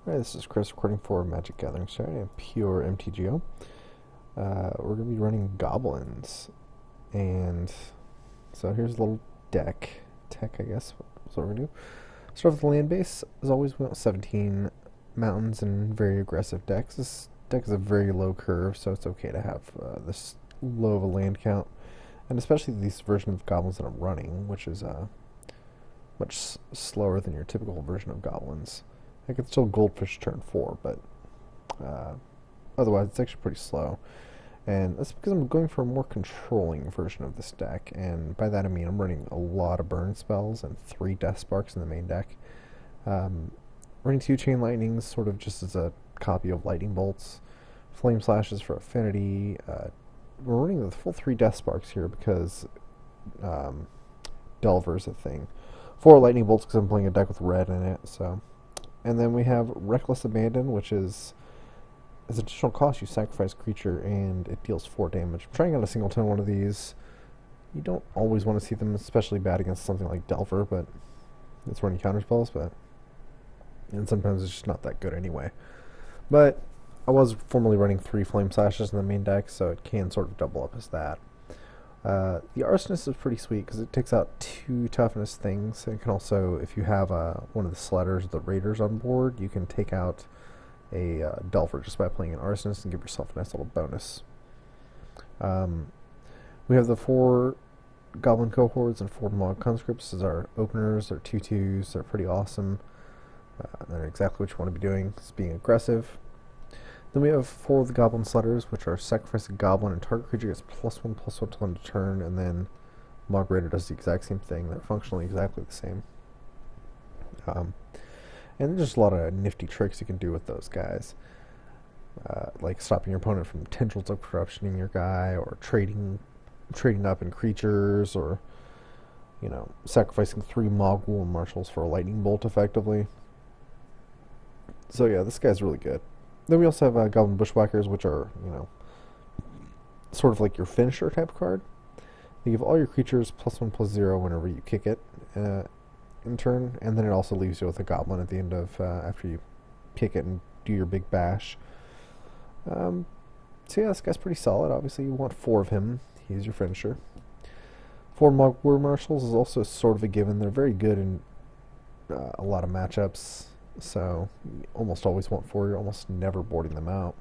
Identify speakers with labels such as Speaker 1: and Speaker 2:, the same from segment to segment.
Speaker 1: Hi, this is Chris recording for MagicGatheringStrat and puremtgo. We're going to be running Goblins, and so here's a little tech, I guess. That's what we're going to do. Start with the land base. As always, we want 17 mountains and very aggressive decks. This deck is a very low curve, so it's okay to have this low of a land count, and especially this version of Goblins that I'm running, which is much slower than your typical version of Goblins. I could still Goldfish turn 4, but otherwise it's actually pretty slow. And that's because I'm going for a more controlling version of this deck, and by that I mean I'm running a lot of burn spells and 3 Death Sparks in the main deck. Running 2 Chain Lightnings sort of just as a copy of Lightning Bolts, Flame Slashes for Affinity. We're running the full 3 Death Sparks here because Delver's a thing. 4 Lightning Bolts because I'm playing a deck with red in it, so... And then we have Reckless Abandon, which is, as additional cost, you sacrifice a creature and it deals 4 damage. I'm trying out a singleton one of these. You don't always want to see them especially bad against something like Delver, but it's running counterspells, and sometimes it's just not that good anyway. But I was formerly running 3 Flame Slashes in the main deck, so it can sort of double up as that. The Arsonist is pretty sweet because it takes out 2 toughness things. It can also, if you have one of the Sledders or the Raiders on board, you can take out a Delver just by playing an Arsonist and give yourself a nice little bonus. We have the 4 Goblin Cohorts and 4 Mog Conscripts as our openers. They're 2/2s. They're pretty awesome. They're exactly what you want to be doing. It's being aggressive. Then we have 4 of the Goblin Sledders, which are sacrifice a Goblin and target creature gets +1/+1 till end of turn, and then Mog Raider does the exact same thing. They're functionally exactly the same. And there's just a lot of nifty tricks you can do with those guys. Like stopping your opponent from Tendrils of Corruptioning your guy, or trading up in creatures, or, you know, sacrificing 3 Mog War Marshals for a Lightning Bolt effectively. So yeah, this guy's really good. Then we also have Goblin Bushwhackers, which are, you know, sort of like your finisher type card. They give all your creatures +1/+0 whenever you kick it in turn, and then it also leaves you with a Goblin at the end of after you kick it and do your big bash. So yeah, this guy's pretty solid. Obviously, you want 4 of him. He's your finisher. 4 Mog War Marshals is also sort of a given. They're very good in a lot of matchups. So you almost always want 4. You're almost never boarding them out.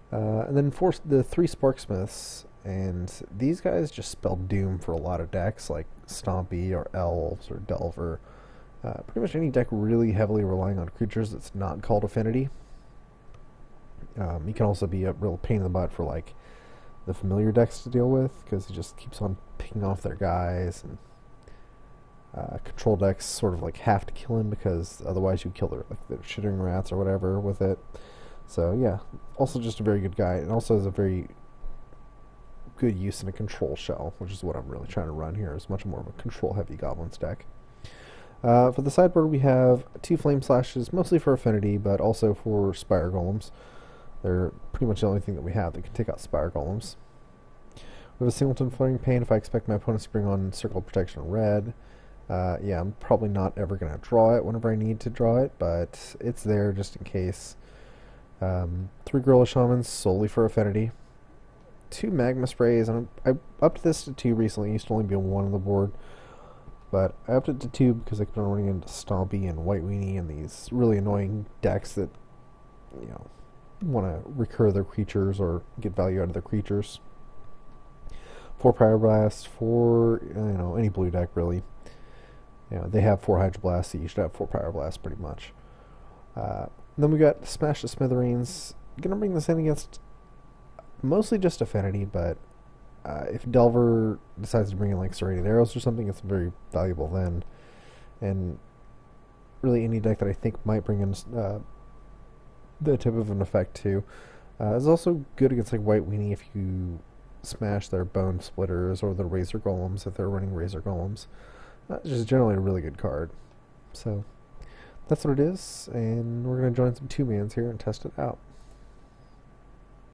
Speaker 1: And then the 3 Sparksmiths, and these guys just spell doom for a lot of decks like Stompy or Elves or Delver. Pretty much any deck really heavily relying on creatures that's not called Affinity. He can also be a real pain in the butt for like the familiar decks to deal with because he just keeps on picking off their guys, and control decks sort of like have to kill him because otherwise you kill their Shivering Rats or whatever with it. So yeah, also just a very good guy, and also has a very good use in a control shell, which is what I'm really trying to run here. Is much more of a control heavy Goblins deck. For the sideboard we have 2 Flame Slashes, mostly for affinity, but also for Spire Golems. They're pretty much the only thing that we have that can take out Spire Golems. We have a Singleton Flaring Pain if I expect my opponents to bring on Circle of Protection red. Yeah, I'm probably not ever going to draw it whenever I need to draw it, but it's there just in case. 3 Gorilla Shamans solely for affinity. 2 Magma Sprays, and I upped this to 2 recently. It used to only be 1 on the board, but I upped it to 2 because I kept on running into Stompy and White Weenie and these really annoying decks that, you know, want to recur their creatures or get value out of their creatures. 4 Pyroblast, 4, you know, any blue deck really. You know, they have 4 Hydroblasts, so you should have 4 Pyroblasts pretty much. Then we got Smash the Smithereens. I'm going to bring this in against mostly just Affinity, but if Delver decides to bring in like Serrated Arrows or something, it's very valuable then. And really any deck that I think might bring in the type of an effect too. Is also good against like White Weenie if you smash their Bone Splitters or the Razor Golems if they're running Razor Golems. It's just generally a really good card. So that's what it is, and we're going to join some 2-mans here and test it out.